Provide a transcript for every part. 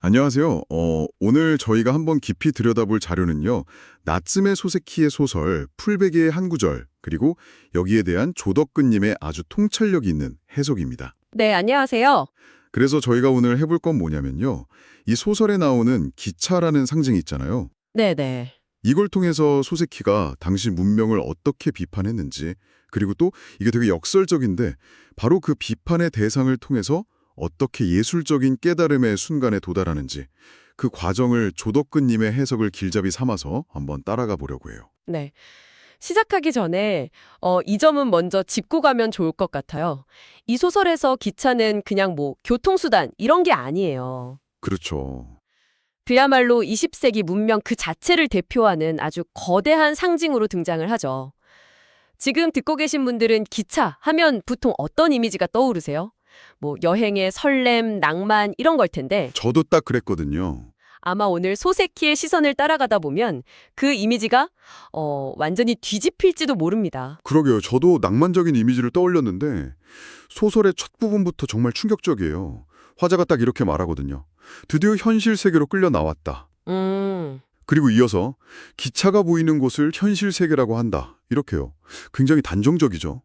안녕하세요. 오늘 저희가 한번 깊이 들여다볼 자료는요. 나츠메 소세키의 소설 풀베개의 한 구절, 그리고 여기에 대한 조덕근님의 아주 통찰력 있는 해석입니다. 네, 안녕하세요. 그래서 저희가 오늘 해볼 건 뭐냐면요. 이 소설에 나오는 기차라는 상징이 있잖아요. 네네. 이걸 통해서 소세키가 당시 문명을 어떻게 비판했는지, 그리고 또 이게 되게 역설적인데 바로 그 비판의 대상을 통해서 어떻게 예술적인 깨달음의 순간에 도달하는지 그 과정을 조덕근님의 해석을 길잡이 삼아서 한번 따라가 보려고 해요. 네. 시작하기 전에 이 점은 먼저 짚고 가면 좋을 것 같아요. 이 소설에서 기차는 그냥 뭐 교통수단 이런 게 아니에요. 그렇죠. 그야말로 20세기 문명 그 자체를 대표하는 아주 거대한 상징으로 등장을 하죠. 지금 듣고 계신 분들은 기차 하면 보통 어떤 이미지가 떠오르세요? 뭐 여행의 설렘, 낭만 이런 걸 텐데 저도 딱 그랬거든요. 아마 오늘 소세키의 시선을 따라가다 보면 그 이미지가 완전히 뒤집힐지도 모릅니다. 그러게요. 저도 낭만적인 이미지를 떠올렸는데 소설의 첫 부분부터 정말 충격적이에요. 화자가 딱 이렇게 말하거든요. 드디어 현실 세계로 끌려 나왔다. 음, 그리고 이어서 기차가 보이는 곳을 현실 세계라고 한다. 이렇게요. 굉장히 단정적이죠.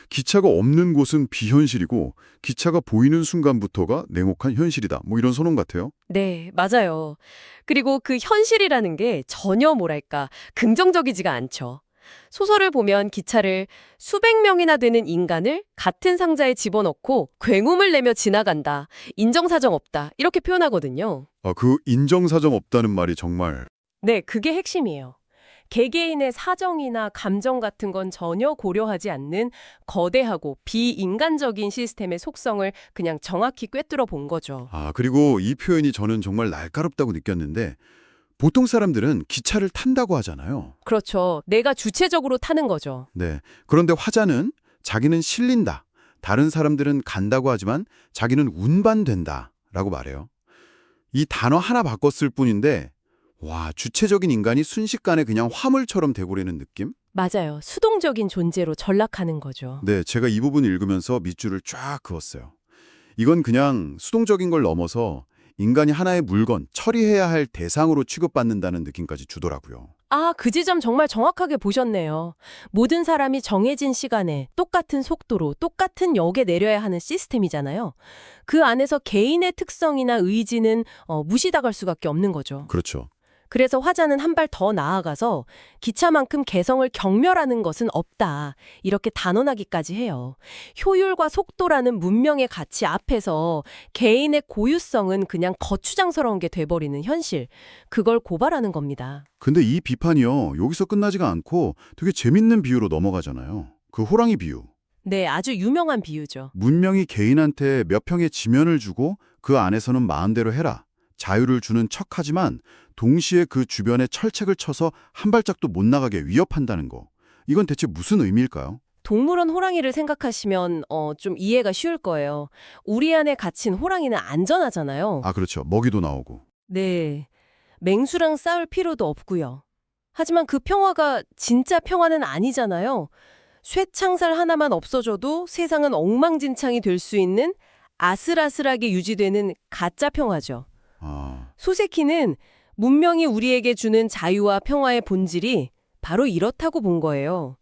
기차가 없는 곳은 비현실이고 기차가 보이는 순간부터가 냉혹한 현실이다. 뭐 이런 선언 같아요. 네, 맞아요. 그리고 그 현실이라는 게 전혀 뭐랄까 긍정적이지가 않죠. 소설을 보면 기차를 수백 명이나 되는 인간을 같은 상자에 집어넣고 굉음을 내며 지나간다. 인정사정 없다. 이렇게 표현하거든요. 그 인정사정 없다는 말이 정말 네, 그게 핵심이에요. 개개인의 사정이나 감정 같은 건 전혀 고려하지 않는 거대하고 비인간적인 시스템의 속성을 그냥 정확히 꿰뚫어 본 거죠. 그리고 이 표현이 저는 정말 날카롭다고 느꼈는데 보통 사람들은 기차를 탄다고 하잖아요. 그렇죠. 내가 주체적으로 타는 거죠. 네. 그런데 화자는 자기는 실린다. 다른 사람들은 간다고 하지만 자기는 운반된다. 라고 말해요. 이 단어 하나 바꿨을 뿐인데 와, 주체적인 인간이 순식간에 그냥 화물처럼 돼버리는 느낌? 맞아요. 수동적인 존재로 전락하는 거죠. 네, 제가 이 부분 읽으면서 밑줄을 쫙 그었어요. 이건 그냥 수동적인 걸 넘어서 인간이 하나의 물건, 처리해야 할 대상으로 취급받는다는 느낌까지 주더라고요. 그 지점 정말 정확하게 보셨네요. 모든 사람이 정해진 시간에 똑같은 속도로 똑같은 역에 내려야 하는 시스템이잖아요. 그 안에서 개인의 특성이나 의지는 무시당할 수밖에 없는 거죠. 그렇죠. 그래서 화자는 한 발 더 나아가서 기차만큼 개성을 경멸하는 것은 없다. 이렇게 단언하기까지 해요. 효율과 속도라는 문명의 가치 앞에서 개인의 고유성은 그냥 거추장스러운 게 돼버리는 현실. 그걸 고발하는 겁니다. 근데 이 비판이요, 여기서 끝나지가 않고 되게 재밌는 비유로 넘어가잖아요. 그 호랑이 비유. 네, 아주 유명한 비유죠. 문명이 개인한테 몇 평의 지면을 주고 그 안에서는 마음대로 해라. 자유를 주는 척하지만 동시에 그 주변에 철책을 쳐서 한 발짝도 못 나가게 위협한다는 거. 이건 대체 무슨 의미일까요? 동물원 호랑이를 생각하시면 좀 이해가 쉬울 거예요. 우리 안에 갇힌 호랑이는 안전하잖아요. 그렇죠. 먹이도 나오고. 네. 맹수랑 싸울 필요도 없고요. 하지만 그 평화가 진짜 평화는 아니잖아요. 쇠창살 하나만 없어져도 세상은 엉망진창이 될 수 있는 아슬아슬하게 유지되는 가짜 평화죠. 소세키는 문명이 우리에게 주는 자유와 평화의 본질이 바로 이렇다고 본 거예요.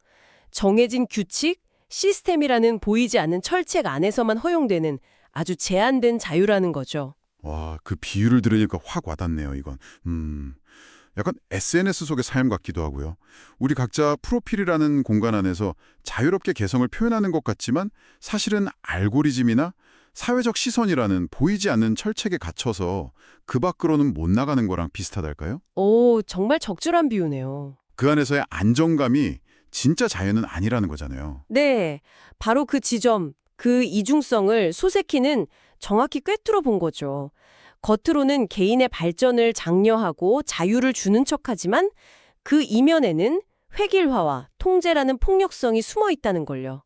정해진 규칙, 시스템이라는 보이지 않는 철책 안에서만 허용되는 아주 제한된 자유라는 거죠. 와, 그 비유를 들으니까 확 와닿네요, 이건. 약간 SNS 속의 삶 같기도 하고요. 우리 각자 프로필이라는 공간 안에서 자유롭게 개성을 표현하는 것 같지만 사실은 알고리즘이나 사회적 시선이라는 보이지 않는 철책에 갇혀서 그 밖으로는 못 나가는 거랑 비슷하달까요? 오, 정말 적절한 비유네요. 그 안에서의 안정감이 진짜 자유는 아니라는 거잖아요. 네, 바로 그 지점, 그 이중성을 소세키는 정확히 꿰뚫어 본 거죠. 겉으로는 개인의 발전을 장려하고 자유를 주는 척하지만 그 이면에는 획일화와 통제라는 폭력성이 숨어 있다는 걸요.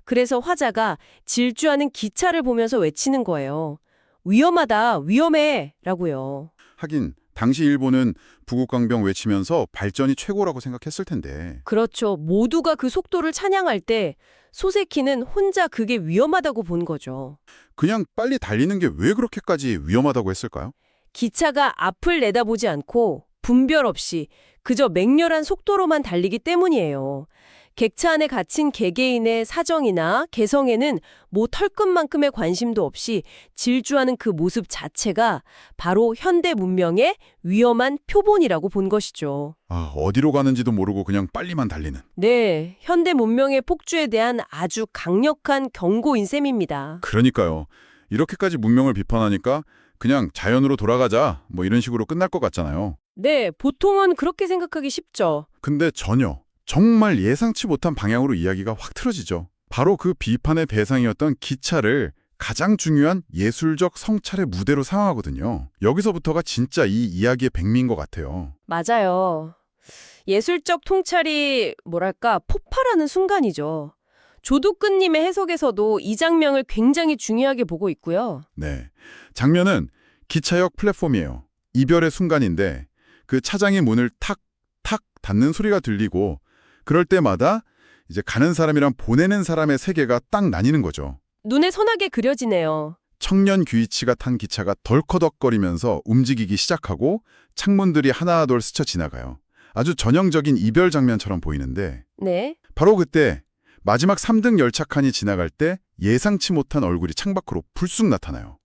그래서 화자가 질주하는 기차를 보면서 외치는 거예요. 위험하다, 위험해! 라고요. 하긴 당시 일본은 부국강병 외치면서 발전이 최고라고 생각했을 텐데. 그렇죠. 모두가 그 속도를 찬양할 때 소세키는 혼자 그게 위험하다고 본 거죠. 그냥 빨리 달리는 게 왜 그렇게까지 위험하다고 했을까요? 기차가 앞을 내다보지 않고 분별 없이 그저 맹렬한 속도로만 달리기 때문이에요. 객차 안에 갇힌 개개인의 사정이나 개성에는 뭐 털끝만큼의 관심도 없이 질주하는 그 모습 자체가 바로 현대 문명의 위험한 표본이라고 본 것이죠. 아, 어디로 가는지도 모르고 그냥 빨리만 달리는. 네, 현대 문명의 폭주에 대한 아주 강력한 경고인 셈입니다. 그러니까요. 이렇게까지 문명을 비판하니까 그냥 자연으로 돌아가자 뭐 이런 식으로 끝날 것 같잖아요. 네, 보통은 그렇게 생각하기 쉽죠. 근데 전혀 정말 예상치 못한 방향으로 이야기가 확 틀어지죠. 바로 그 비판의 대상이었던 기차를 가장 중요한 예술적 성찰의 무대로 상황하거든요. 여기서부터가 진짜 이 이야기의 백미인 것 같아요. 맞아요. 예술적 통찰이 뭐랄까 폭발하는 순간이죠. 조두끈님의 해석에서도 이 장면을 굉장히 중요하게 보고 있고요. 네, 장면은 기차역 플랫폼이에요. 이별의 순간인데 그 차장이 문을 탁탁 닫는 소리가 들리고 그럴 때마다 이제 가는 사람이랑 보내는 사람의 세계가 딱 나뉘는 거죠. 눈에 선하게 그려지네요. 청년 규이치가 탄 기차가 덜커덕거리면서 움직이기 시작하고 창문들이 하나둘 스쳐 지나가요. 아주 전형적인 이별 장면처럼 보이는데 네. 바로 그때 마지막 3등 열차칸이 지나갈 때 예상치 못한 얼굴이 창밖으로 불쑥 나타나요.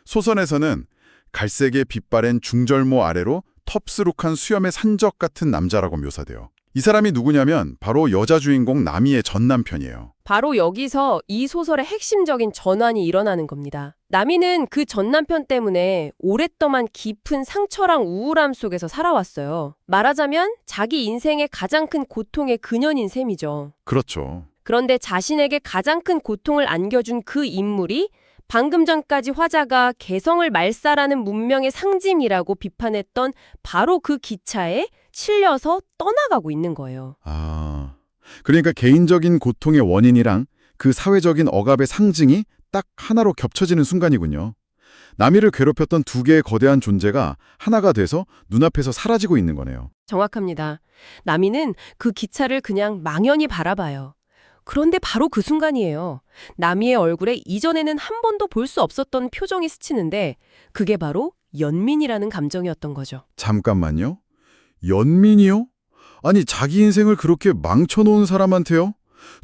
소설에서는 갈색의 빛바랜 중절모 아래로 텁스룩한 수염의 산적 같은 남자라고 묘사돼요. 이 사람이 누구냐면 바로 여자 주인공 나미의 전 남편이에요. 바로 여기서 이 소설의 핵심적인 전환이 일어나는 겁니다. 나미는 그 전 남편 때문에 오랫동안 깊은 상처랑 우울함 속에서 살아왔어요. 말하자면 자기 인생의 가장 큰 고통의 근원인 셈이죠. 그렇죠. 그런데 자신에게 가장 큰 고통을 안겨준 그 인물이 방금 전까지 화자가 개성을 말살하는 문명의 상징이라고 비판했던 바로 그 기차에 실려서 떠나가고 있는 거예요. 아, 그러니까 개인적인 고통의 원인이랑 그 사회적인 억압의 상징이 딱 하나로 겹쳐지는 순간이군요. 나미를 괴롭혔던 두 개의 거대한 존재가 하나가 돼서 눈앞에서 사라지고 있는 거네요. 정확합니다. 나미는 그 기차를 그냥 망연히 바라봐요. 그런데 바로 그 순간이에요. 나미의 얼굴에 이전에는 한 번도 볼 수 없었던 표정이 스치는데 그게 바로 연민이라는 감정이었던 거죠. 잠깐만요. 연민이요? 아니, 자기 인생을 그렇게 망쳐놓은 사람한테요?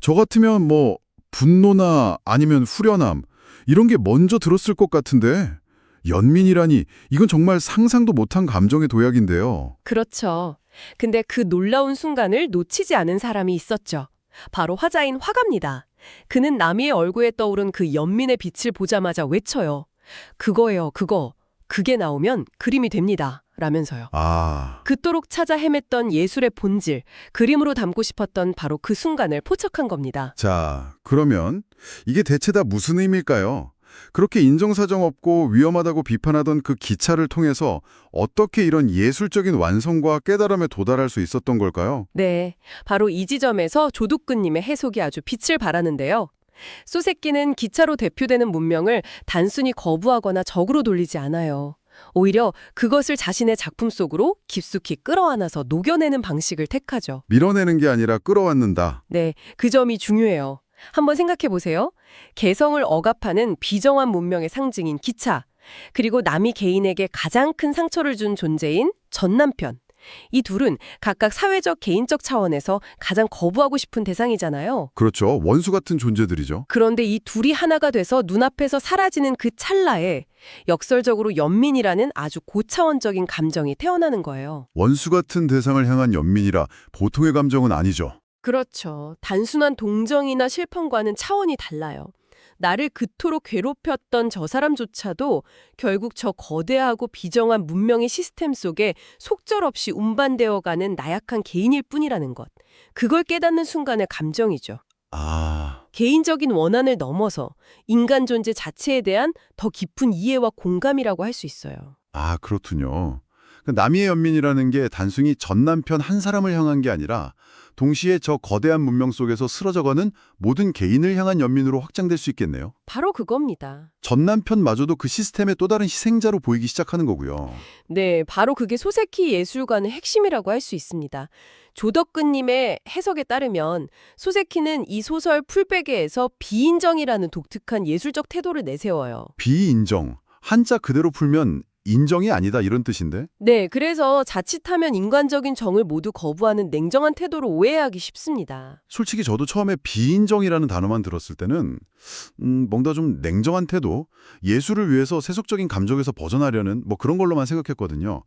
저 같으면 뭐 분노나 아니면 후련함 이런 게 먼저 들었을 것 같은데 연민이라니 이건 정말 상상도 못한 감정의 도약인데요. 그렇죠. 근데 그 놀라운 순간을 놓치지 않은 사람이 있었죠. 바로 화자인 화가입니다. 그는 나미의 얼굴에 떠오른 그 연민의 빛을 보자마자 외쳐요. 그거예요, 그거. 그게 나오면 그림이 됩니다. 라면서요. 아, 그토록 찾아 헤맸던 예술의 본질, 그림으로 담고 싶었던 바로 그 순간을 포착한 겁니다. 자, 그러면 이게 대체 다 무슨 의미일까요? 그렇게 인정사정 없고 위험하다고 비판하던 그 기차를 통해서 어떻게 이런 예술적인 완성과 깨달음에 도달할 수 있었던 걸까요? 네, 바로 이 지점에서 조두끈님의 해석이 아주 빛을 발하는데요. 소세끼는 기차로 대표되는 문명을 단순히 거부하거나 적으로 돌리지 않아요. 오히려 그것을 자신의 작품 속으로 깊숙이 끌어안아서 녹여내는 방식을 택하죠. 밀어내는 게 아니라 끌어안는다. 네, 그 점이 중요해요. 한번 생각해 보세요. 개성을 억압하는 비정한 문명의 상징인 기차, 그리고 남이 개인에게 가장 큰 상처를 준 존재인 전 남편. 이 둘은 각각 사회적, 개인적 차원에서 가장 거부하고 싶은 대상이잖아요. 그렇죠. 원수 같은 존재들이죠. 그런데 이 둘이 하나가 돼서 눈앞에서 사라지는 그 찰나에 역설적으로 연민이라는 아주 고차원적인 감정이 태어나는 거예요. 원수 같은 대상을 향한 연민이라 보통의 감정은 아니죠. 그렇죠. 단순한 동정이나 실험과는 차원이 달라요. 나를 그토록 괴롭혔던 저 사람조차도 결국 저 거대하고 비정한 문명의 시스템 속에 속절없이 운반되어가는 나약한 개인일 뿐이라는 것. 그걸 깨닫는 순간의 감정이죠. 아, 개인적인 원한을 넘어서 인간 존재 자체에 대한 더 깊은 이해와 공감이라고 할 수 있어요. 아, 그렇군요. 남이의 연민이라는 게 단순히 전 남편 한 사람을 향한 게 아니라 동시에 저 거대한 문명 속에서 쓰러져가는 모든 개인을 향한 연민으로 확장될 수 있겠네요. 바로 그겁니다. 전 남편마저도 그 시스템의 또 다른 희생자로 보이기 시작하는 거고요. 네, 바로 그게 소세키 예술관의 핵심이라고 할 수 있습니다. 조덕근님의 해석에 따르면 소세키는 이 소설 풀베개에서 비인정이라는 독특한 예술적 태도를 내세워요. 비인정, 한자 그대로 풀면 인정이 아니다 이런 뜻인데? 네, 그래서 자칫하면 인간적인 정을 모두 거부하는 냉정한 태도로 오해하기 쉽습니다. 솔직히 저도 처음에 비인정이라는 단어만 들었을 때는 뭔가 좀 냉정한 태도, 예술을 위해서 세속적인 감정에서 벗어나려는 뭐 그런 걸로만 생각했거든요.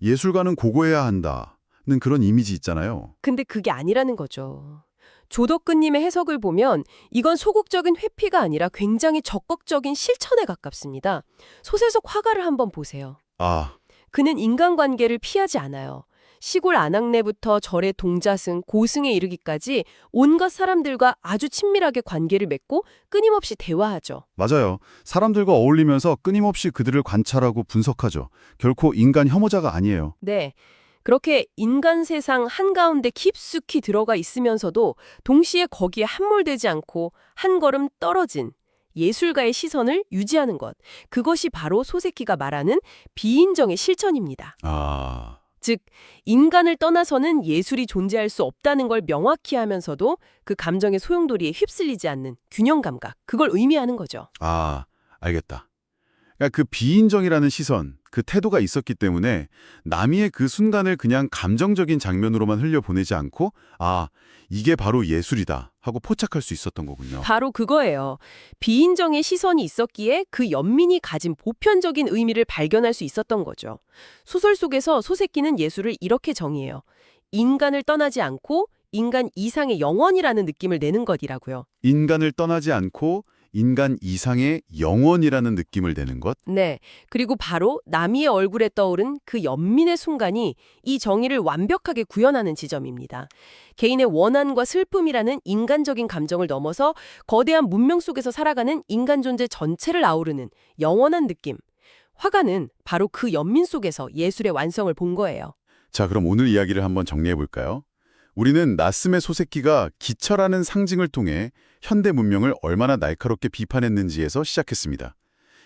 예술가는 고고해야 한다는 그런 이미지 있잖아요. 근데 그게 아니라는 거죠. 조덕근님의 해석을 보면 이건 소극적인 회피가 아니라 굉장히 적극적인 실천에 가깝습니다. 소설 속 화가를 한번 보세요. 아, 그는 인간관계를 피하지 않아요. 시골 안악내부터 절의 동자승, 고승에 이르기까지 온갖 사람들과 아주 친밀하게 관계를 맺고 끊임없이 대화하죠. 맞아요. 사람들과 어울리면서 끊임없이 그들을 관찰하고 분석하죠. 결코 인간 혐오자가 아니에요. 네. 그렇게 인간 세상 한가운데 깊숙이 들어가 있으면서도 동시에 거기에 함몰되지 않고 한 걸음 떨어진 예술가의 시선을 유지하는 것. 그것이 바로 소세키가 말하는 비인정의 실천입니다. 아, 즉, 인간을 떠나서는 예술이 존재할 수 없다는 걸 명확히 하면서도 그 감정의 소용돌이에 휩쓸리지 않는 균형 감각, 그걸 의미하는 거죠. 알겠다. 그러니까 그 비인정이라는 시선, 그 태도가 있었기 때문에 남이의 그 순간을 그냥 감정적인 장면으로만 흘려보내지 않고 이게 바로 예술이다 하고 포착할 수 있었던 거군요. 바로 그거예요. 비인정의 시선이 있었기에 그 연민이 가진 보편적인 의미를 발견할 수 있었던 거죠. 소설 속에서 소세키는 예술을 이렇게 정의해요. 인간을 떠나지 않고 인간 이상의 영원이라는 느낌을 내는 것이라고요. 인간을 떠나지 않고 인간 이상의 영원이라는 느낌을 내는 것? 네. 그리고 바로 남이의 얼굴에 떠오른 그 연민의 순간이 이 정의를 완벽하게 구현하는 지점입니다. 개인의 원한과 슬픔이라는 인간적인 감정을 넘어서 거대한 문명 속에서 살아가는 인간 존재 전체를 아우르는 영원한 느낌. 화가는 바로 그 연민 속에서 예술의 완성을 본 거예요. 자, 그럼 오늘 이야기를 한번 정리해 볼까요? 우리는 나스메 소세키가 기철하는 상징을 통해 현대 문명을 얼마나 날카롭게 비판했는지에서 시작했습니다.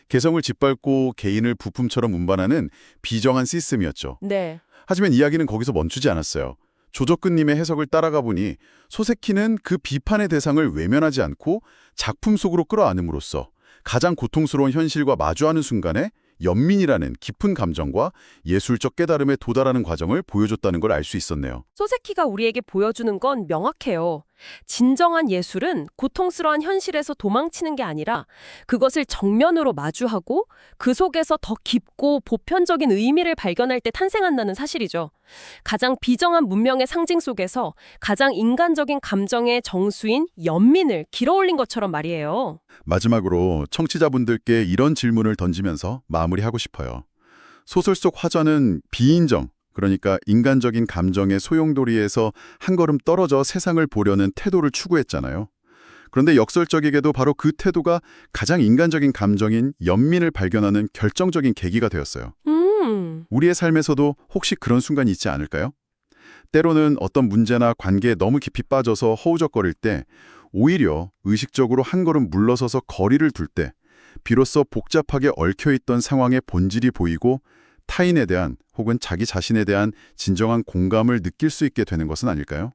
개성을 짓밟고 개인을 부품처럼 운반하는 비정한 시스템이었죠. 네. 하지만 이야기는 거기서 멈추지 않았어요. 조적근님의 해석을 따라가 보니 소세키는 그 비판의 대상을 외면하지 않고 작품 속으로 끌어안음으로써 가장 고통스러운 현실과 마주하는 순간에 연민이라는 깊은 감정과 예술적 깨달음에 도달하는 과정을 보여줬다는 걸 알 수 있었네요. 소세키가 우리에게 보여주는 건 명확해요. 진정한 예술은 고통스러운 현실에서 도망치는 게 아니라 그것을 정면으로 마주하고 그 속에서 더 깊고 보편적인 의미를 발견할 때 탄생한다는 사실이죠. 가장 비정한 문명의 상징 속에서 가장 인간적인 감정의 정수인 연민을 길어올린 것처럼 말이에요. 마지막으로 청취자분들께 이런 질문을 던지면서 마무리하고 싶어요. 소설 속 화자는 비인정, 그러니까 인간적인 감정의 소용돌이에서 한 걸음 떨어져 세상을 보려는 태도를 추구했잖아요. 그런데 역설적이게도 바로 그 태도가 가장 인간적인 감정인 연민을 발견하는 결정적인 계기가 되었어요. 우리의 삶에서도 혹시 그런 순간이 있지 않을까요? 때로는 어떤 문제나 관계에 너무 깊이 빠져서 허우적거릴 때 오히려 의식적으로 한 걸음 물러서서 거리를 둘 때 비로소 복잡하게 얽혀있던 상황의 본질이 보이고 타인에 대한 혹은 자기 자신에 대한 진정한 공감을 느낄 수 있게 되는 것은 아닐까요?